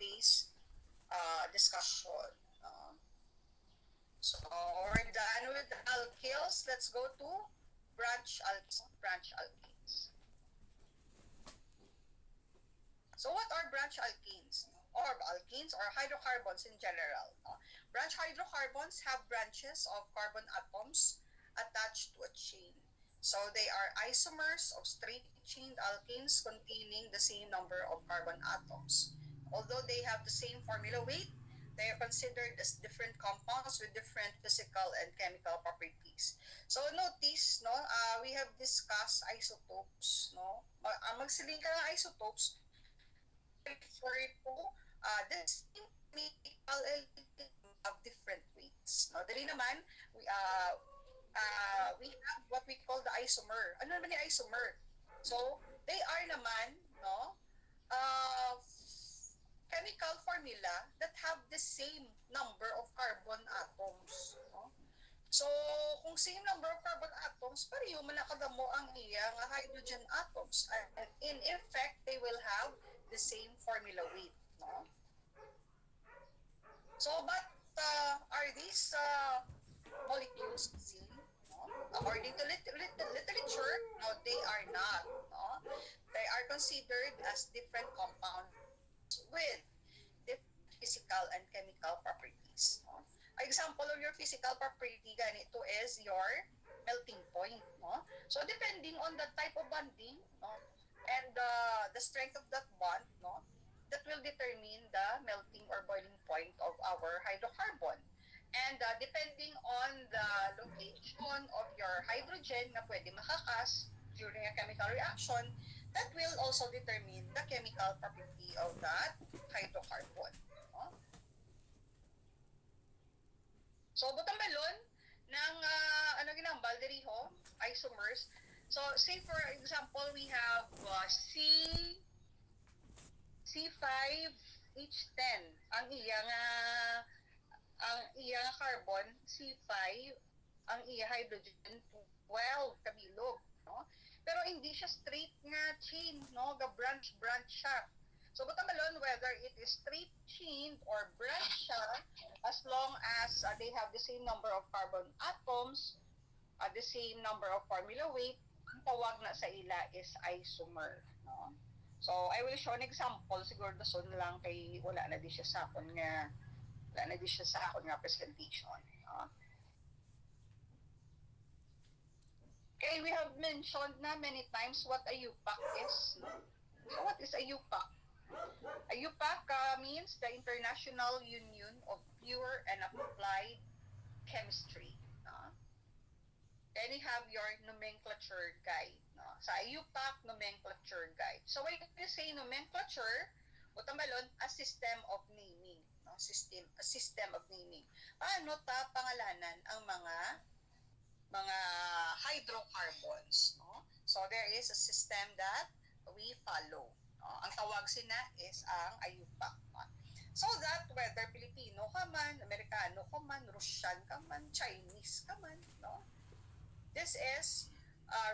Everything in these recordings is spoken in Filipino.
today's discussion. So we're done with alkyls. Let's go to branch alkenes. So what are branch alkenes? Or alkenes or hydrocarbons in general. Branch hydrocarbons have branches of carbon atoms attached to a chain. So they are isomers of straight-chained alkanes containing the same number of carbon atoms. Although they have the same formula weight, they are considered as different compounds with different physical and chemical properties. So notice, no, we have discussed isotopes, no. Magsiling ka ng isotopes refer to the same chemical element have different weights. No, dali naman we have what we call the isomer. Ano naman yung isomer? So they are naman no chemical formula that have the same number of carbon atoms. No? So, kung same number of carbon atoms, pareho man nakadamo ang iyang hydrogen atoms. And in effect, they will have the same formula weight. No? So, but are these molecules same? No? According to literature, no, they are not. No? They are considered as different compounds with different physical and chemical properties. No? Example of your physical property ganito is your melting point. No? So depending on the type of bonding no, and the strength of that bond, no, that will determine the melting or boiling point of our hydrocarbon. And depending on the location of your hydrogen na pwede makakas during a chemical reaction, that will also determine the chemical property of that hydrocarbon. No? So, butang balon ng ano ginambal diriho, isomers. So, say for example, we have C5H10. Ang iyang carbon C5, ang iya hydrogen 12 kabilog, no? Pero hindi siya straight nga chain, no? Ga branch siya. So, butang balon whether it is straight chained or branch siya, as long as they have the same number of carbon atoms, the same number of formula weight, ang tawag na sa ila is isomer. No? So, I will show an example. Siguro dason lang kay wala na di siya sa akon nga presentation. No? Okay, we have mentioned na many times what a UPAC is. No? So, what is a UPAC? A UPAC means the International Union of Pure and Applied Chemistry. Then you have your nomenclature guide. No? Sa UPAC nomenclature guide. So when you say nomenclature, butang balon, a system of naming. No? A system of naming. Paano ta pangalanan ang mga hydrocarbons? No? So there is a system that we follow. No? Ang tawag sina is ang UPAC. No? So that whether Filipino ka man, Amerikano ka man, Russian ka man, Chinese ka man, no? This is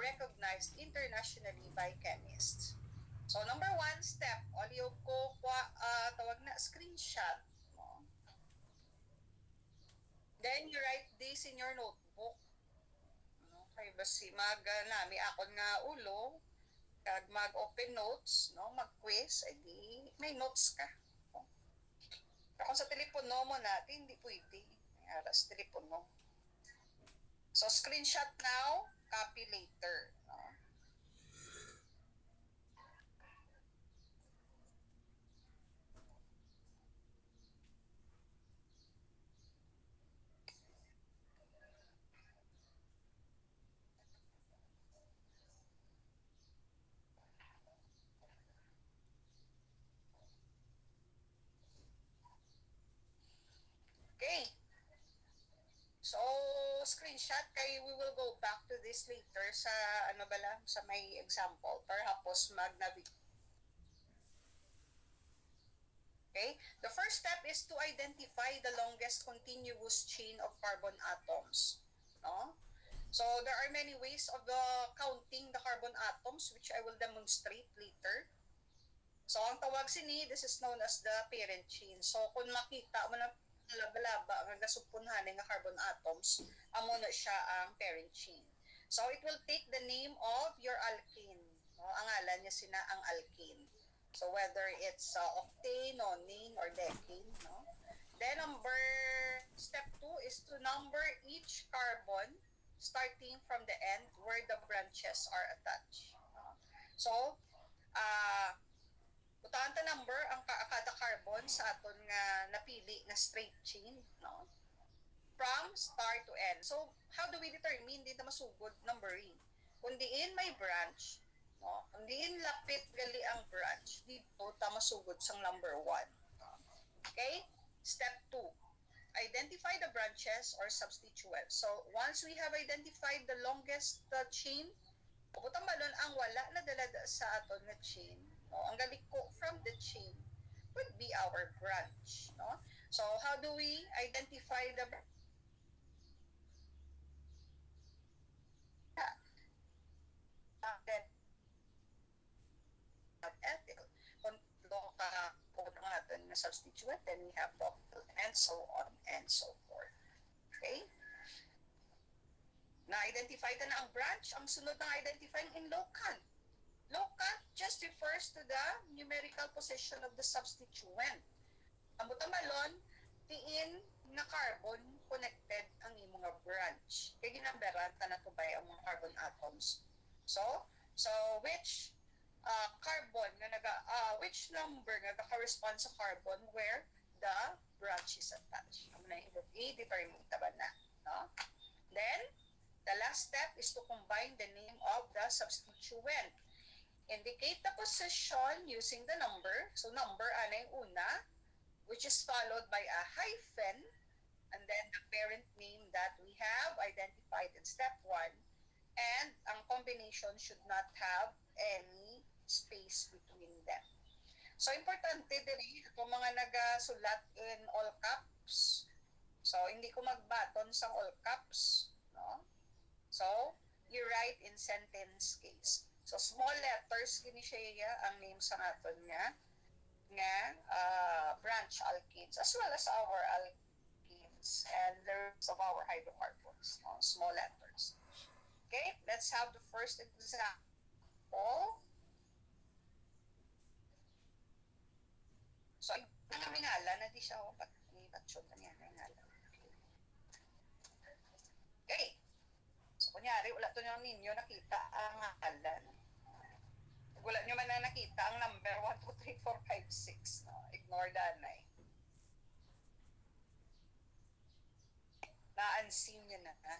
recognized internationally by chemists. So number 1 step, oliyo ko tawag na screenshot. No? Then you write this in your notebook. No? Kay basi nami akon nga ulo, kag mag-open notes, no? Mag-quiz, edi may notes ka. No? Kung sa telepono mo natin, hindi pwede. Aras telepono. So, screenshot now, copy later. No? Okay. So, screenshot kay we will go back to this later sa ano bala sa may example perhaps mag-navigate. Okay? The first step is to identify the longest continuous chain of carbon atoms. No? So, there are many ways of counting the carbon atoms which I will demonstrate later. So, ang tawag sini, this is known as the parent chain. So, kung makita mo na laba-laba nga gasupunhan nga carbon atoms, amo na siya ang parent chain. So, it will take the name of your alkane. No? Ang ngalan niya sina ang alkane. So, whether it's octane, nonane, or decane. No? Then, step 2 is to number each carbon starting from the end where the branches are attached. So, uh, butahan ta number ang kada carbon sa aton nga napili na straight chain, no? From start to end. So, how do we determine? Di na masugod numbering. Kung diin may branch, no? Kung diin lapit gali ang branch, dito ta masugod sang number 1. Okay? Step 2. Identify the branches or substituents. So, once we have identified the longest chain, puputang balon ang wala na dalada sa aton na chain, no? Ang galiko from the chain would be our branch, no? So, how do we identify the then ethyl. Kung natin na substituent, then we have propyl, and so on and so forth. Okay? Na-identify na ang branch, ang sunod na identifying in locant. Locant just refers to the numerical position of the substituent. Ang butamalon, tiin na carbon connected ang imong branch. Kaya ginamberan ta na to by ang mga carbon atoms. So which carbon nga which number nga correspond sa carbon where the branch is attached. Ang na i-determine ta ba na, no? Then the last step is to combine the name of the substituent. Indicate the position using the number. So number ana yung una, which is followed by a hyphen, and then the parent name that we have identified in step 1, and ang combination should not have any space between them. So, importante din itong mga nagasulat in all caps. So, hindi ko magbaton sa all caps, no? So, you write in sentence case. So, small letters, gini siya ang name sa naton nga branch alkanes, as well as our alkenes and the rest of our hydrocarbons, no? Small letters. Okay, let's have the first example. So, ang ngalan na di siya batsyon na niya ngalan. Okay. So, kunyari, wala to ninyo nakita ang ngalan. Wala nyo man na nakita ang number 1, 2, 3, 4, 5, 6. No? Ignore danay. Na-unseen nyo na. Ha?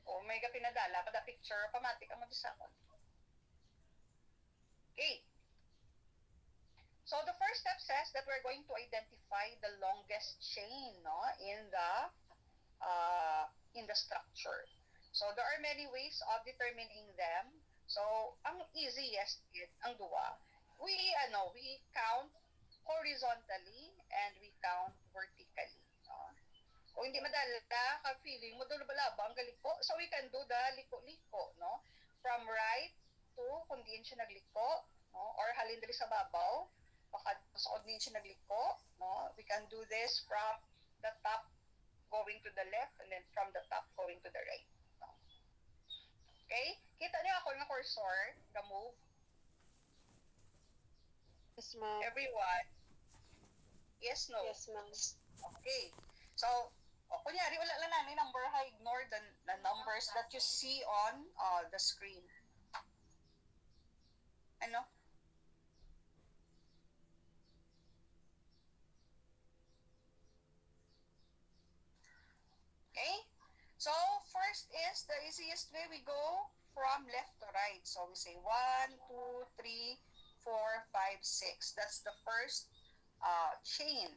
O may pinadala kada picture, pamatik ang madisakon. Okay. So the first step says that we're going to identify the longest chain, no, in the structure. So there are many ways of determining them. So ang easiest is ang duwa. We count horizontally and we count vertically. No? Kung hindi madala ka feeling mo dulbalaba ang galiko, so we can do the liko-liko, no? From right to kung diin siya nagliko, no? Or halin dali sa babaw, baka sa din siya nagliko, no? We can do this from the top going to the left and then from the top going to the right. No? Okay? Kita niyo ako ng cursor, the move. Yes, ma'am. Everyone? Yes, no? Yes, ma'am. Okay. So, kunyari, wala lang na number, ignore the numbers that you see on the screen. Ano? Okay? So, first is, the easiest way we go from left to right. So, we say 1, 2, 3, 4, 5, 6. That's the first chain.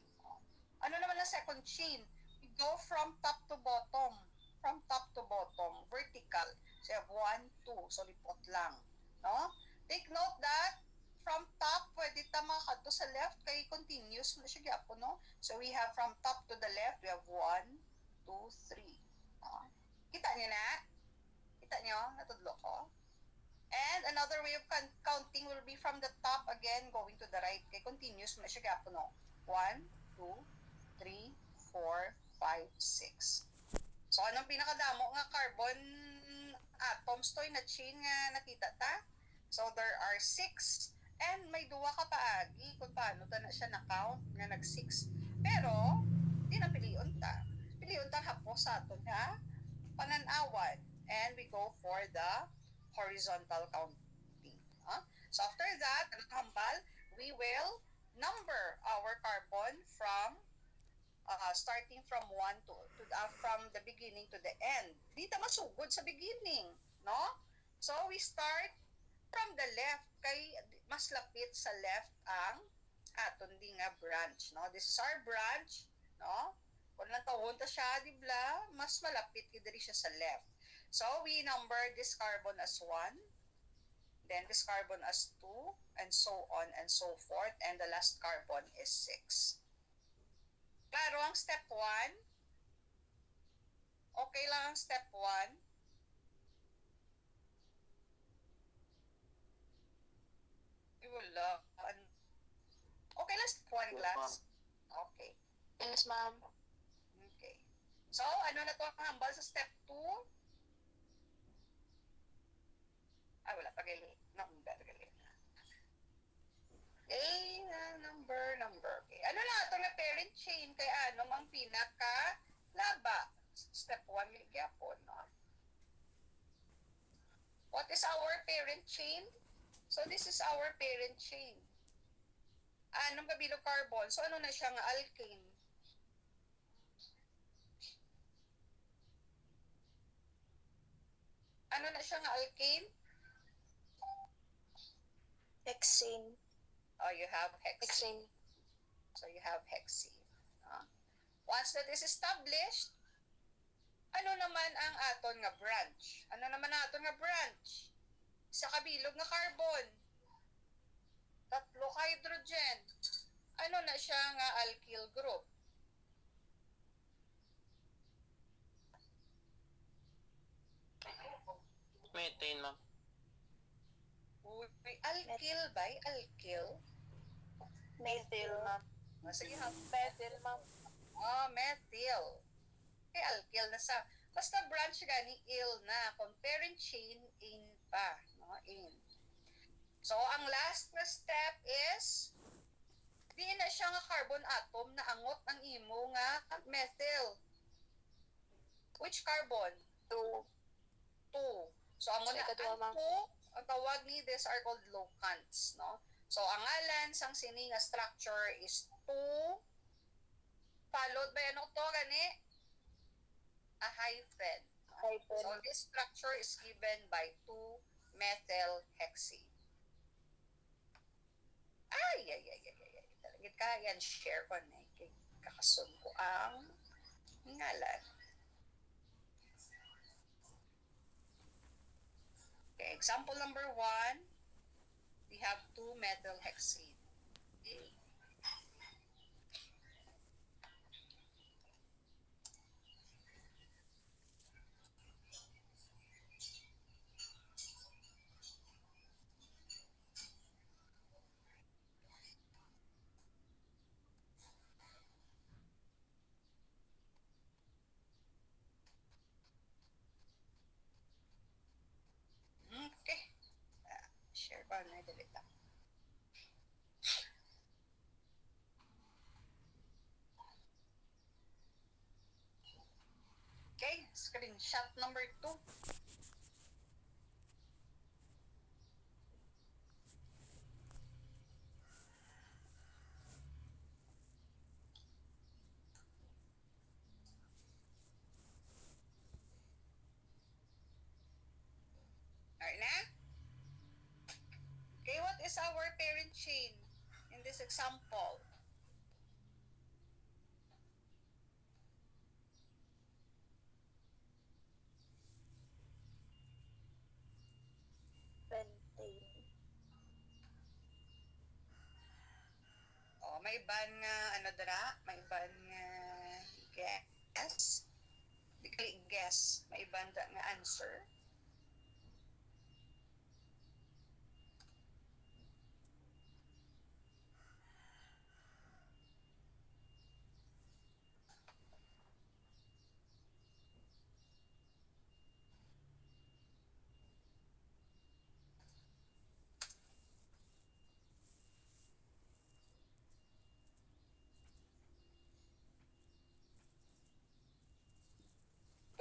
Ano naman ang second chain? We go from top to bottom. From top to bottom. Vertical. So, you have 1, 2. So, lipot lang. No? Take note that from top, pwede tama ka to sa left, kay continuous mo siya gyapo, no? So, we have from top to the left, we have 1, 2, 3. Oh. Kita niyo na? Kita niyo? Natudlo ko? And another way of counting will be from the top again, going to the right. Kaya continuous mo na siya gapo, no? 1, 2, 3, 4, 5, 6. So, anong pinakadamo nga carbon atoms to na chain nga nakita ta? So, there are 6. And may duwa ka paagi kung paano ta na siya na-count nga nag-6. Pero, di na piliyon ta. Piliyon ta hapos sa ato na pananawan. And we go for the horizontal counting. So after that, hambal, we will number our carbon from starting from one from the beginning to the end. Di ta masugod sa beginning, no? So we start from the left kay mas lapit sa left ang aton di nga branch, no? This is our branch, no? Kung natawon ta siya, di ba? Mas malapit diri siya sa left. So we number this carbon as 1, then this carbon as 2, and so on and so forth, and the last carbon is 6. Klaro ang step 1? Okay lang ang step 1? Wala. Okay lang step 1, class? Okay. Yes, ma'am. Okay. So, ano na to ang hambal sa step 2? Wala pa gali. Number gali. Okay, number. Okay. Ano na ito na parent chain? Kaya ano mang pinaka laba? Step 1 gyapon, no? What is our parent chain? So, this is our parent chain. Anong kabilo carbon? So, ano na siya nga alkane? Ano na siya nga alkane? Hexane. Oh, you have hexane. Hexane. So, you have hexane. Once that is established, ano naman ang aton nga branch? Ano naman ang aton nga branch? Sa kabilog nga carbon. 3 hydrogen. Ano na siya nga alkyl group? Methane, ma'am. Uy, alkyl ba? Alkyl? Methyl, ma'am. Sige, Methyl, ma'am. Methyl. Okay, alkyl na sa. Basta branch gani il na. Kung parent chain, in pa. No? In. So, ang last na step is, di na siya nga carbon atom na angot ang imo nga methyl. Which carbon? 2. 2. So, ang So, muna ikadua, ma'am. 2, ang tawag ni these are called locants, no? So, ang ngalan sang sini nga structure is 2, followed by ano to, gani? A hyphen. Hyphen. So, this structure is given by 2-methyl hexane. Ay. Talagit ka, yan, share ko na. Kakasun ko ang ngalan. Okay, example number 1, we have 2-methyl hexane. Okay. Okay. Share ko na, delete lang. Okay, screenshot number 2. Alright na? Okay, what is our parent chain in this example? Pentane. May ban nga, ano dara? May ban nga gas. Di guess. May banda nga answer.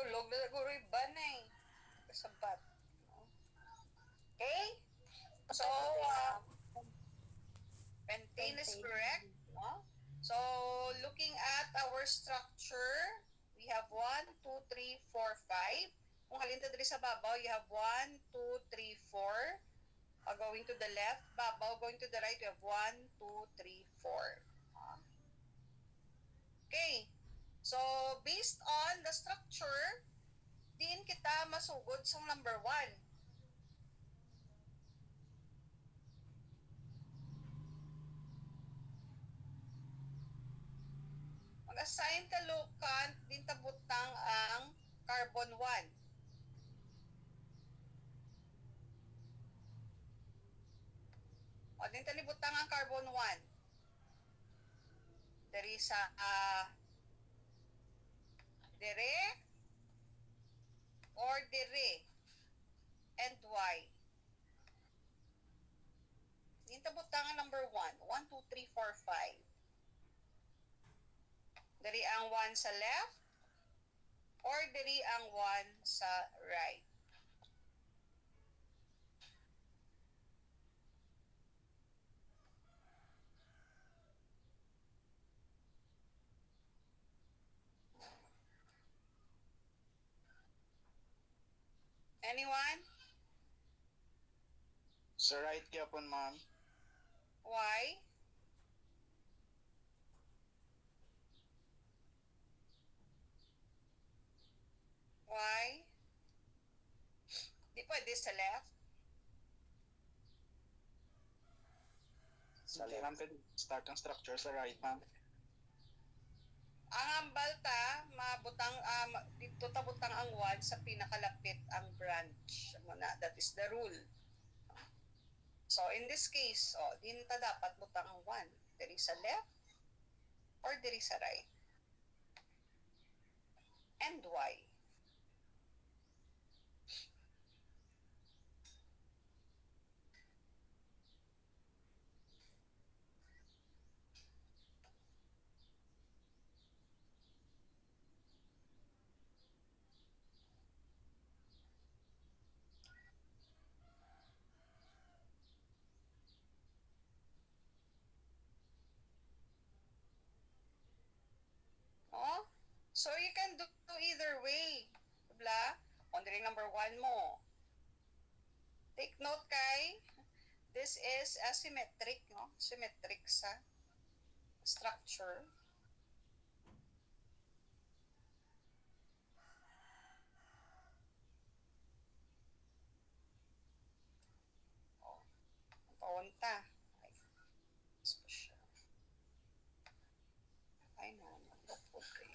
Tulog na siguro iba na eh. Kasabat. Okay? So, pentane is correct. No? So, looking at our structure, we have 1, 2, 3, 4, 5. Kung halin diri sa babaw, you have 1, 2, 3, 4. Going to the left, babaw. Going to the right, we have 1, 2, 3, 4. Okay. So, based on the structure, din kita masugod sa number 1. Mag-assign ka locant, din tabutang ang carbon 1. O, din talibutang ang carbon 1. Dari sa dire or dire and why. Din tabutang ang number 1. 1, 2, 3, 4, 5. Dari ang 1 sa left or dari ang 1 sa right. Anyone? Sa right gyapon, ma'am. Why? Why? Di pwede sa left. Sa ma'am, start ang structure sa right, ma'am. Ang ambal ta, mabutang, dito tabutang ang 1 sa pinakalapit ang branch. That is the rule. So, in this case, din ta dapat butang ang 1. Diri sa left or diri sa right. And why? Oh? So, you can do either way. Diba? On the number 1 mo. Take note kay, this is asymmetric, no? Symmetric sa structure. Paunta. Ay, nalapot kayo.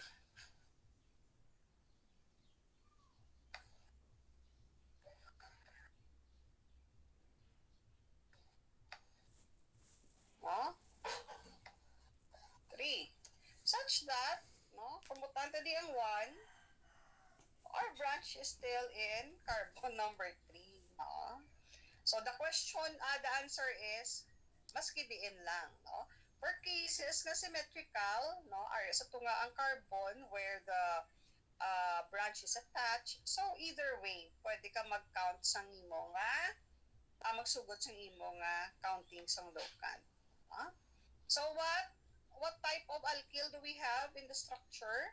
No? 3. Such that, no, pumutanta di ang 1, our branch is still in carbon number 3. No? So, the question, the answer is, maski diin lang. No? For cases na symmetrical, no, are sa tunga ang carbon where the branch is attached, so either way, pwede ka mag-count sa imo nga, magsugod sa imo nga counting sa locant. So, what type of alkyl do we have in the structure?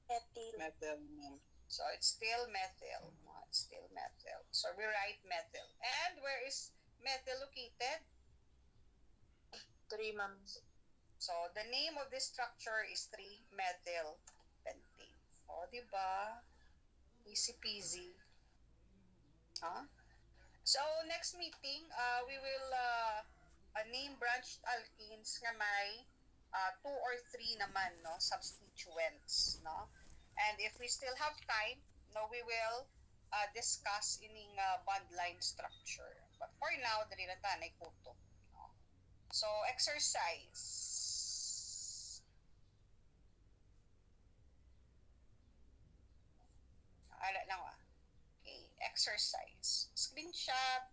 Ethyl. Metal, ma'am. So, it's still methyl. No, it's still methyl. So, we write methyl. And where is methyl located? 3, ma'am. So, the name of this structure is 3-methyl pentane. O, diba? Easy peasy. So, next meeting, we will name branched alkenes nga may two or three naman, no, substituents, no. And if we still have time, no, we will discuss ining bond line structure. But for now, dali lang tanay kuto. No? So, exercise. Ala lang ah. Okay, exercise. Screenshot.